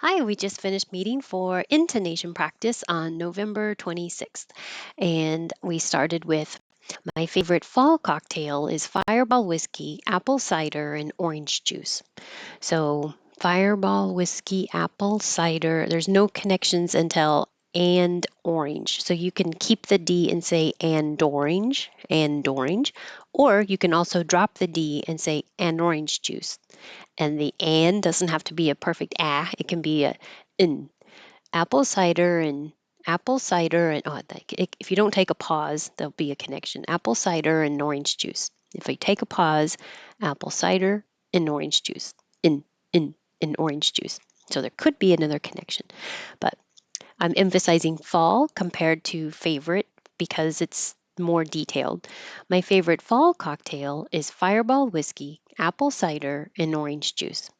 Hi, we just finished meeting for intonation practice on November 26th. And we started with my favorite fall cocktail is Fireball whiskey, apple cider, and orange juice. So, Fireball whiskey, apple cider, there's no connections until and orange. So you can keep the D and say and orange, or you can also drop the D and say and orange juice. And the and doesn't have to be a perfect it can be a in. Apple cider and if you don't take a pause, there'll be a connection. Apple cider and orange juice. If I take a pause, apple cider and orange juice. In in in orange juice. So there could be another connection. But I'm emphasizing fall compared to favorite because it's more detailed. My favorite fall cocktail is Fireball whiskey, apple cider, and orange juice.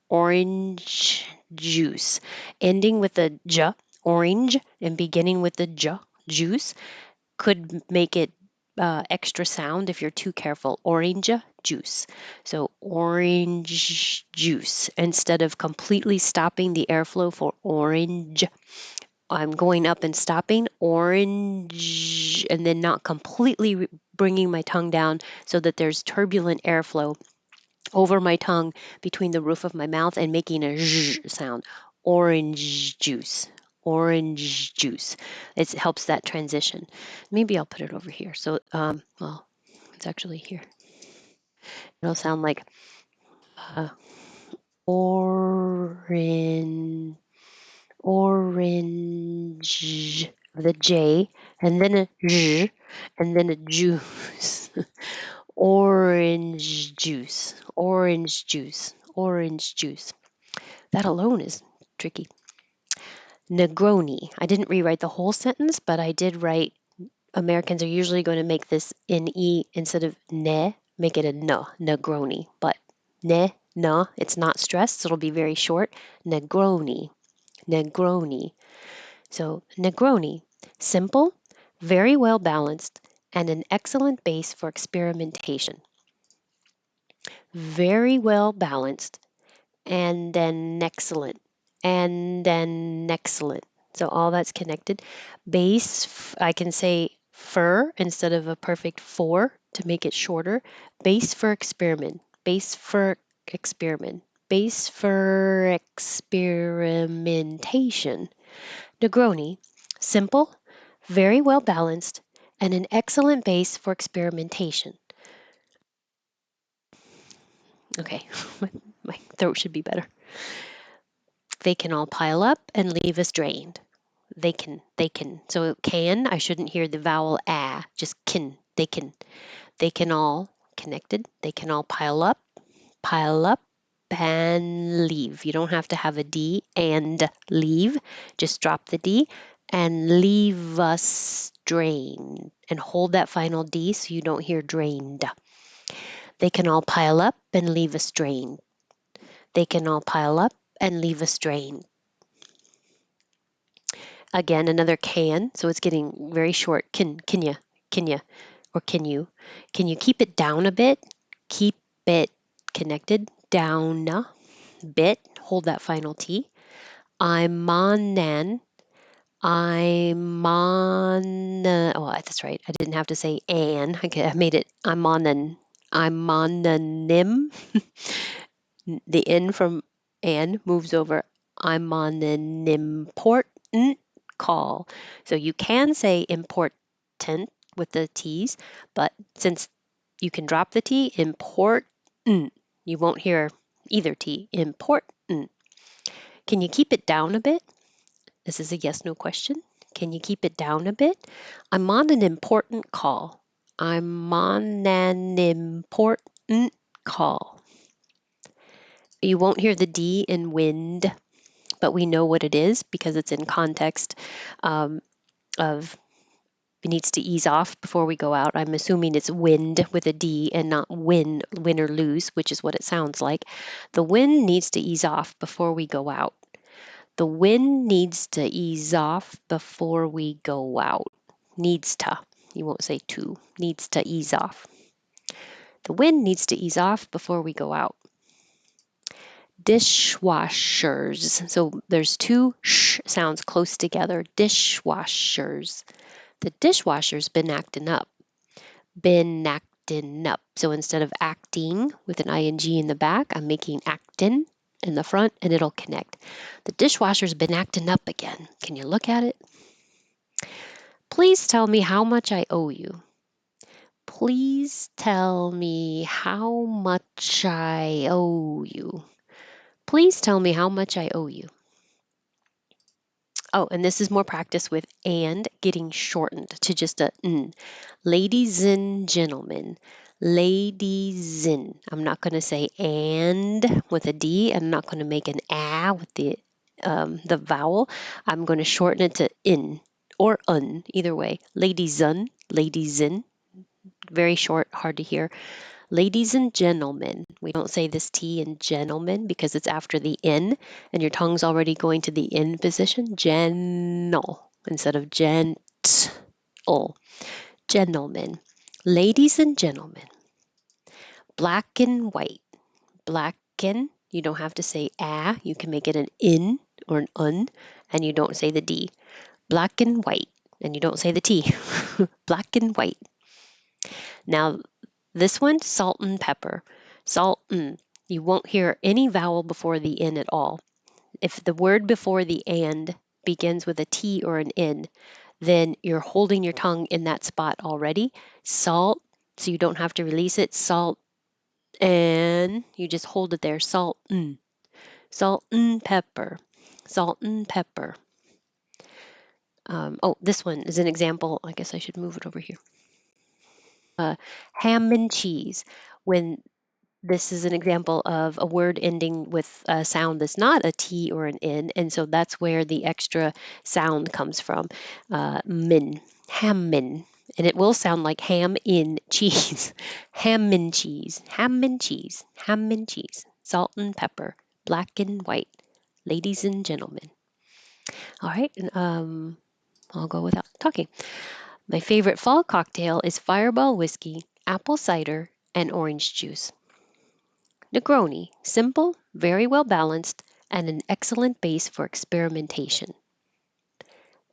Orange juice, ending with a j, orange, and beginning with the j, juice, could make it extra sound if you're too careful. Orange juice. So orange juice. Instead of completely stopping the airflow for orange, I'm going up and stopping orange and then not completely bringing my tongue down so that there's turbulent airflow over my tongue between the roof of my mouth and making a zh sound. Orange juice. Orange juice. It helps that transition. Maybe I'll put it over here. So, well, it's actually here. It'll sound like uh, orange, orange, the J, and then a zh, and then a juice. Orange juice, orange juice, orange juice. That alone is tricky. Negroni. I didn't rewrite the whole sentence, but I did write Americans are usually going to make this ne instead of ne, make it a no, Negroni. But ne, no, it's not stressed, so it'll be very short. Negroni, Negroni. So Negroni, simple, very well balanced, and an excellent base for experimentation. Very well balanced, and then excellent, and then excellent. So all that's connected. Base, I can say fur instead of a perfect for to make it shorter. Base for experiment, base for experiment, base for experimentation. Negroni, simple, very well balanced, and an excellent base for experimentation. Okay, my throat should be better. They can all pile up and leave us drained. They can. So can, I shouldn't hear the vowel just can. They can all connected. They can all pile up and leave. You don't have to have a D and leave. Just drop the D and leave us drained. And hold that final D so you don't hear drained. They can all pile up and leave us drained. They can all pile up and leave us drained. Again, another can, so it's getting very short. Can you, or can you keep it down a bit? Keep it connected, down a bit. Hold that final T. I'm on nan. I'm on. Oh, that's right. I didn't have to say an. I made it. I'm on an. I'm on the nim. The N from Anne moves over. I'm on an important call. So you can say important with the T's, but since you can drop the T, important, you won't hear either T. Important. Can you keep it down a bit? This is a yes no question. Can you keep it down a bit? I'm on an important call. I'm on an important call. You won't hear the D in wind, but we know what it is because it's in context of it needs to ease off before we go out. I'm assuming it's wind with a D and not win or lose, which is what it sounds like. The wind needs to ease off before we go out. The wind needs to ease off before we go out. Needs to. You won't say to. Needs to ease off. The wind needs to ease off before we go out. Dishwashers. So there's two sh sounds close together. Dishwashers. The dishwasher's been acting up. Been acting up. So instead of acting with an ing in the back, I'm making actin in the front and it'll connect. The dishwasher's been acting up again. Can you look at it? Please tell me how much I owe you. Please tell me how much I owe you. Please tell me how much I owe you. Oh, and this is more practice with and getting shortened to just a n. Ladies and gentlemen, ladies in. I'm not going to say and with a D. I'm not going to make an a with the vowel. I'm going to shorten it to in or un, either way. Ladies in. Very short, hard to hear. Ladies and gentlemen, we don't say this T in gentlemen because it's after the N and your tongue's already going to the in position. Gentle instead of gentle. Gentlemen. Ladies and gentlemen. Black and white. Black and, you don't have to say a, you can make it an in or an un, and you don't say the D. Black and white, and you don't say the T. Black and white. Now, this one, salt and pepper. Salt and. You won't hear any vowel before the N at all. If the word before the and begins with a T or an N, then you're holding your tongue in that spot already. Salt, so you don't have to release it. Salt and you just hold it there. Salt and. Salt and pepper. Salt and pepper. Oh, this one is an example. I guess I should move it over here. Ham and cheese. When this is an example of a word ending with a sound that's not a T or an N, and so that's where the extra sound comes from. Min, ham min, and it will sound like ham in cheese. Ham and cheese, ham and cheese, ham and cheese. Salt and pepper, black and white, ladies and gentlemen. All right, and I'll go without talking. My favorite fall cocktail is Fireball whiskey, apple cider, and orange juice. Negroni, simple, very well balanced, and an excellent base for experimentation.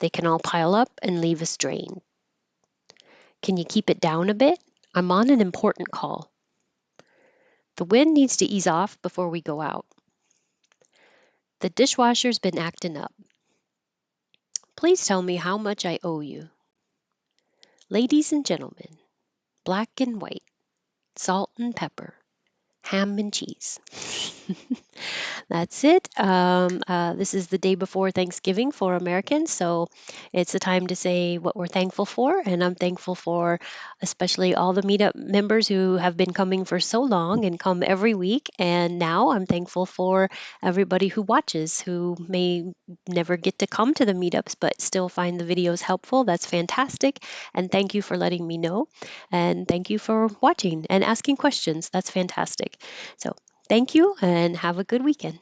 They can all pile up and leave us drained. Can you keep it down a bit? I'm on an important call. The wind needs to ease off before we go out. The dishwasher's been acting up. Please tell me how much I owe you. Ladies and gentlemen, black and white, salt and pepper, ham and cheese. That's it. This is the day before Thanksgiving for Americans, so it's a time to say what we're thankful for. And I'm thankful for especially all the Meetup members who have been coming for so long and come every week. And now I'm thankful for everybody who watches who may never get to come to the meetups but still find the videos helpful. That's fantastic. And thank you for letting me know. And thank you for watching and asking questions. That's fantastic. So thank you and have a good weekend.